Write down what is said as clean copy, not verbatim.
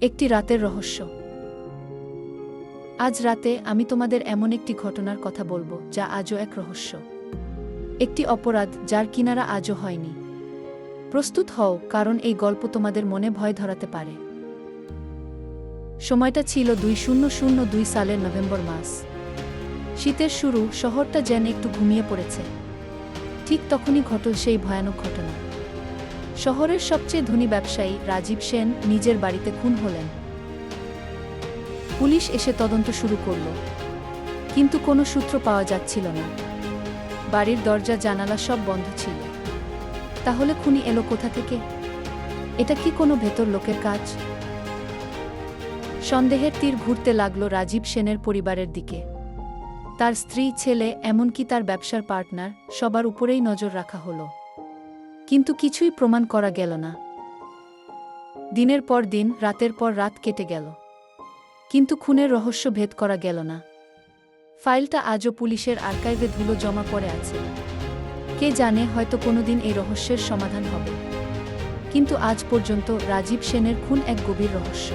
একটি রাতের রহস্য। আজ রাতে আমি তোমাদের এমন একটি ঘটনার কথা বলবো যা আজও এক রহস্য। একটি অপরাধ যার কিনারা আজও হয়নি। প্রস্তুত হও, কারণ এই গল্প তোমাদের মনে ভয় ধরাতে পারে। সময়টা ছিল 2002 সালের নভেম্বর মাস। শীতের শুরু, শহরটা যেন একটু ঘুমিয়ে পড়েছে। ঠিক তখনই ঘটল সেই ভয়ানক ঘটনা। শহরের সবচেয়ে ধনী ব্যবসায়ী রাজীব সেন নিজের বাড়িতে খুন হলেন। পুলিশ এসে তদন্ত শুরু করল, কিন্তু কোনো সূত্র পাওয়া যাচ্ছিল না। বাড়ির দরজা জানালা সব বন্ধ ছিল। তাহলে খুনি এলো কোথা থেকে? এটা কি কোনো ভেতর লোকের কাজ? সন্দেহের তীর ঘুরতে লাগল রাজীব সেনের পরিবারের দিকে। তার স্ত্রী, ছেলে, এমনকি তার ব্যবসার পার্টনার, সবার উপরেই নজর রাখা হলো। কিন্তু কিছুই প্রমাণ করা গেল না। দিনের পর দিন, রাতের পর রাত কেটে গেল, কিন্তু খুনের রহস্য ভেদ করা গেল না। ফাইলটা আজও পুলিশের আর্কাইভে ধুলো জমা পড়ে আছে। কে জানে, হয়তো কোনোদিন এই রহস্যের সমাধান হবে। কিন্তু আজ পর্যন্ত রাজীব সেনের খুন এক গভীর রহস্য।